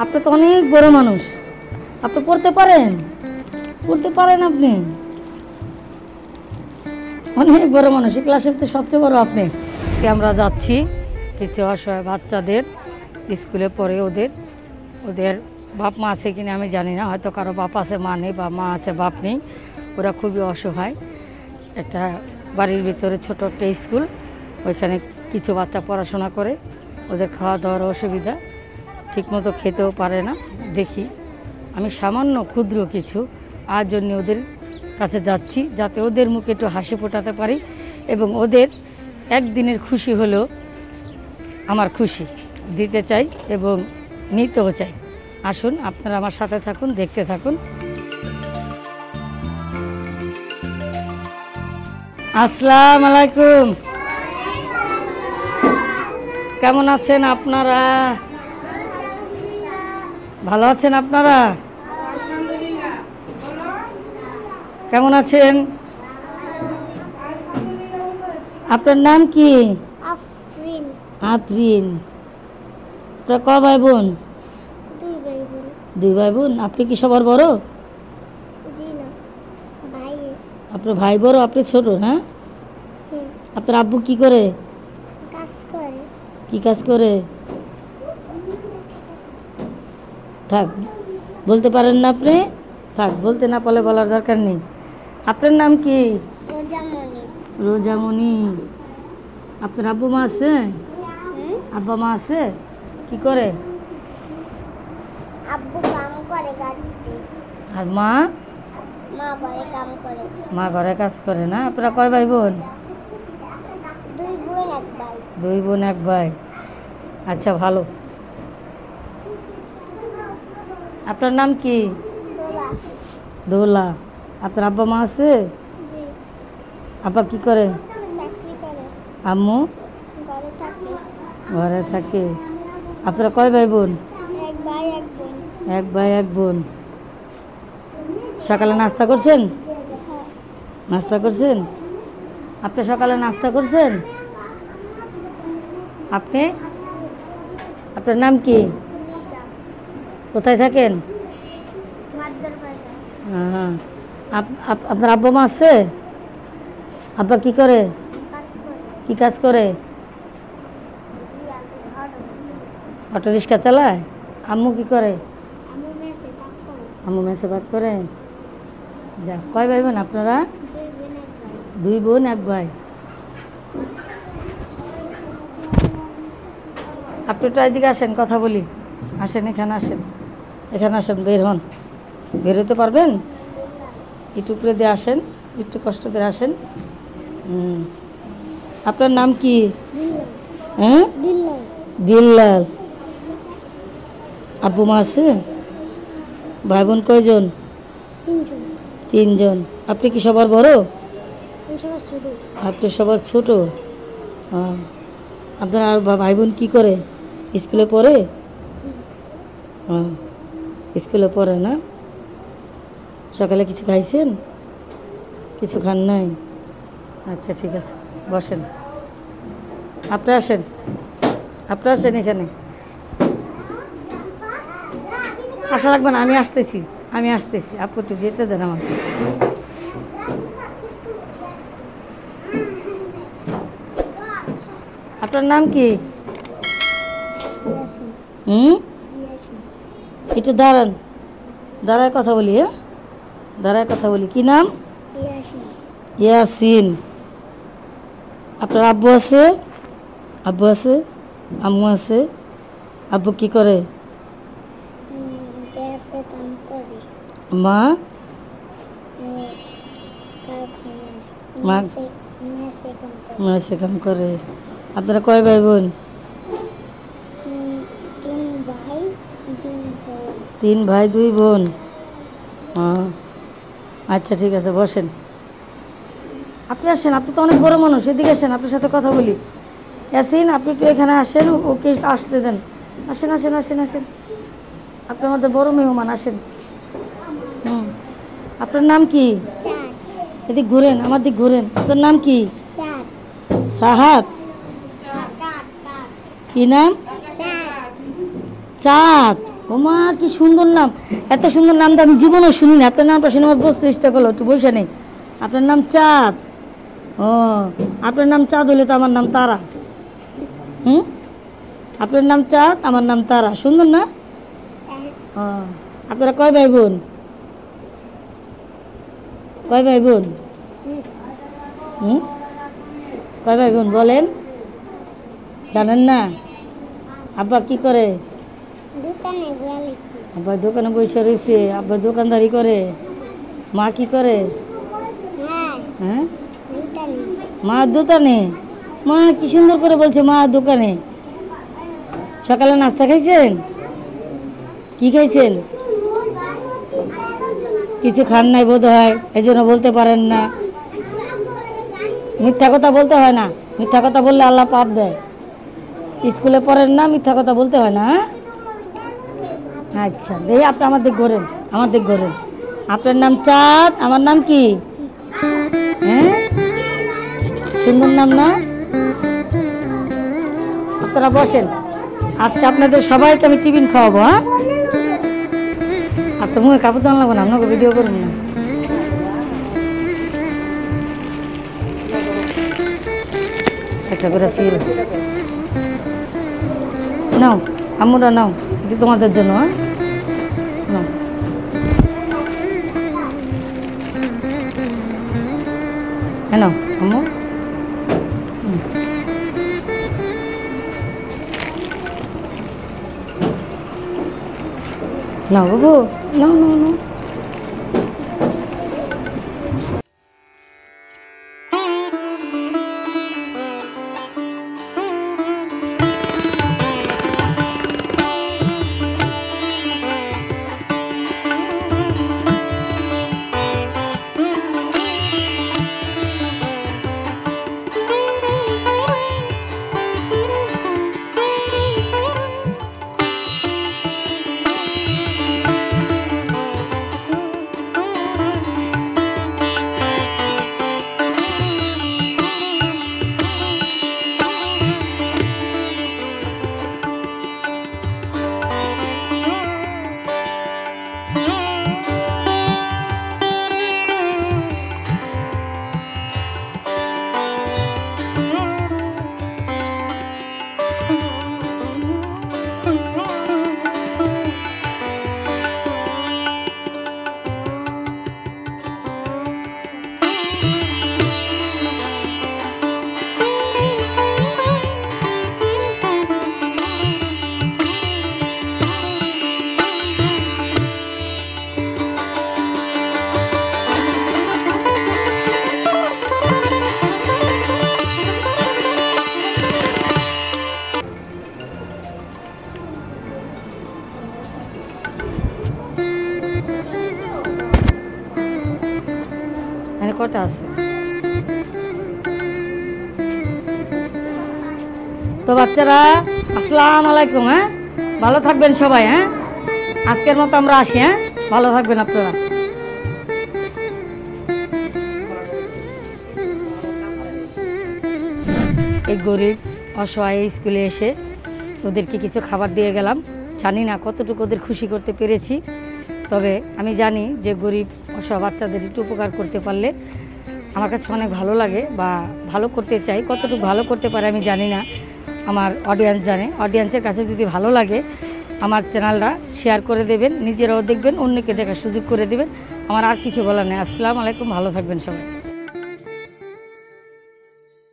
আপনি তো অনেক বড় মানুষ, আপনি পড়তে পারেন? পড়তে পারেন আপনি? অনেক বড় মানুষ, এই ক্লাসের তো সবচেয়ে বড় আপনি। আমরা যাচ্ছি কিছু অসহায় বাচ্চাদের স্কুলে পড়ে, ওদের বাপ মা আছে কিনা আমি জানি না, হয়তো কারো বাপ আছে মা নেই, বা মা আছে বাপ নেই। ওরা খুবই অসহায়। একটা বাড়ির ভিতরে ছোট একটা স্কুল, ওইখানে কিছু বাচ্চা পড়াশোনা করে, ওদের খাওয়া দাওয়ার অসুবিধা, ঠিকমতো খেতেও পারে না। দেখি আমি সামান্য ক্ষুদ্র কিছু আর জন্য ওদের কাছে যাচ্ছি, যাতে ওদের মুখে একটু হাসি ফোটাতে পারি, এবং ওদের একদিনের খুশি হলেও আমার খুশি দিতে চাই এবং নিতেও চাই। আসুন আপনারা আমার সাথে থাকুন, দেখতে থাকুন। আসসালামু আলাইকুম। কেমন আছেন আপনারা? ভালো আছেন আপনারা? কেমন আছেন? আপনার নাম কি? আফরিন। আফরিন। আপনার ক ভাই বোন? দুই ভাই বোন। আপনি কি সবার বড়? জি না, ভাই। আপনার ভাই বড়, আপনি ছোট না? আপনার আব্বু কি করে? কাজ করে। কি কাজ করে? থাক, বলতে পারেন না আপনি? থাক, বলতে না পারলে বলার দরকার নেই। আপনার নাম কি? রোজামণি। রোজামণি। আপনার আব্বু মা আছে? আব্বা মা আছে? কি করে? আব্বু কাম করে গাছতে। আর মা? মা ঘরে কাম করে। মা ঘরে কাজ করে না? আপনারা কয় ভাই বোন? দুই বোন এক ভাই। দুই বোন এক ভাই। আচ্ছা, ভালো। আপনার নাম কি? দোলা। দোলা। আপনার আব্বা মা আছে? জি। আব্বা কি করে? চাকরি করে। আম্মু? ঘরে থাকে। ঘরে থাকে। আপনারা কয় ভাই বোন? এক ভাই এক বোন। এক ভাই এক বোন। সকালে নাস্তা করছেন? নাস্তা করছেন? আপনি সকালে নাস্তা করছেন? আপনি? আপনার নাম কি? কোথায় থাকেন? মাদ্দার বাজার। হ্যাঁ। আপনার আব্বা মা আছে? আব্বা কি করে? কাজ করে। কি কাজ করে? অটো রিক্সা চালায়। আম্মু কি করে? আম্মু মেসে কাজ করে। আম্মু মেসে ভাগ করে। যা, কয় ভাই বোন আপনারা? দুই বোন এক ভাই। দুই বোন এক ভাই। আপনি একটু এদিকে আসেন, কথা বলি। আসেন, এখানে আসেন, এখানে আসেন, বের হন। বের হতে পারবেন? একটু উপরে দিয়ে আসেন, একটু কষ্ট করে আসেন। আপনার নাম কি? হ্যাঁ, বিল্লাল। আব্বু মা আছে? ভাই বোন কয়জন? তিনজন। তিনজন। আপনি কি সবার বড়? সবার ছোট। আপনি সবার ছোট? হ্যাঁ। আপনার আর ভাই বোন কী করে? স্কুলে পড়ে? হ্যাঁ, স্কুলে পড়ে না? সকালে কিছু খাইছেন? কিছু খান নাই? আচ্ছা, ঠিক আছে, বসেন। আপনি আসেন, আপনি আসেন এখানে। আসা লাগবে না, আমি আসতেছি, আমি আসতেছি। আপনি একটু যেতে দেন আমাকে। আপনার নাম কি? একটু দাঁড়ান, দাঁড়ায় কথা বলি। হ্যাঁ, দাঁড়ায় কথা বলি। কি নাম? ইয়াসিন। আপনার আব্বু আছে? আব্বু আছে? আম্মু আছে? আব্বু কি করে? মা? মা মেসে কাম করে। আপনারা কয় ভাই বোন? তিন ভাই দুই বোন। হ্যাঁ, আচ্ছা, ঠিক আছে, বসেন। আপনি আসেন, আপনি তো অনেক বড় মানুষ, এদিকে আসেন, আপনার সাথে কথা বলি। ইয়াসিন, আপনি একটু এখানে আসেন, ওকে আসতে দেন। আসেন, আসেন, আসেন, আসেন। আপনি আমাদের বড় মেহমান, আসেন। আপনার নাম কি? এদিক ঘুরেন, আমার দিক ঘুরেন। আপনার নাম কি? সাহাদ। কি নাম? চাঁদ। ও মা কি সুন্দর নাম, এত সুন্দর নাম তো আমি জীবনেও শুনি না। আপনার নামটা শুনে আমার বসতে ইচ্ছা করলো, একটু বসে নেই। আপনার নাম চাঁদ? ও, আপনার নাম চাঁদ হলে তো আমার নাম তারা। আপনার নাম চাঁদ, আমার নাম তারা, সুন্দর না? ও, আপনারা কয় ভাই বোন? কয় ভাই বোন? কয় ভাই বোন বলেন, জানেন না? আব্বা কি করে? দোকানে গেলে আব্বা দোকানে বসে রয়েছে, আব্বা দোকানদারি করে। মা কি করে? হ্যাঁ, দোকানে মা দোকানে। মা কি সুন্দর করে বলছে মা দোকানে। সকালে নাস্তা খাইছেন? কি খাইছেন? কিছু খান নাই বোধ হয়, এই জন্য বলতে পারেন না। মিথ্যা কথা বলতে হয় না, মিথ্যা কথা বললে আল্লাহ পাপ দেয়। স্কুলে পড়েন না, মিথ্যা কথা বলতে হয় না। হ্যাঁ, আচ্ছা দেখি আপনি আমার দিক ঘোরেন, আমার দিক ঘোরেন। আপনার নাম চাঁদ, আমার নাম কি? হ্যাঁ, সুন্দর নাম না? আপনারা বসেন, আজকে আপনাদের সবাইকে আমি টিফিন খাওয়াবো। হ্যাঁ, আপনার মুখে কাপড় দান লাগবো না, আপনাকে ভিডিও করুন না। একটা করে সিল নাও, আমরা নাও, এটা তোমাদের জন্য। হ্যাঁ, নাও। হ্যাঁ নাও আম্মু। নাও বাবু, নাও নাও নাও। কটা আছে তো বাচ্চারা, আসসালামু আলাইকুম। হ্যাঁ, ভালো থাকবেন সবাই। হ্যাঁ, আজকের মতো আমরা আসি। হ্যাঁ, ভালো থাকবেন আপনারা। এই গরিব অসহায় স্কুলে এসে ওদেরকে কিছু খাবার দিয়ে গেলাম। জানি না কতটুকু ওদের খুশি করতে পেরেছি, তবে আমি জানি যে গরিব অসহায় বাচ্চাদের একটু উপকার করতে পারলে আমার কাছে অনেক ভালো লাগে বা ভালো করতে চাই। কতটুকু ভালো করতে পারে আমি জানি না, আমার অডিয়েন্স জানে। অডিয়েন্সের কাছে যদি ভালো লাগে আমার চ্যানেলটা শেয়ার করে দেবেন, নিজেরাও দেখবেন, অন্যকে দেখার সুযোগ করে দেবেন। আমার আর কিছু বলার নেই। আসসালামু আলাইকুম, ভালো থাকবেন সবাই।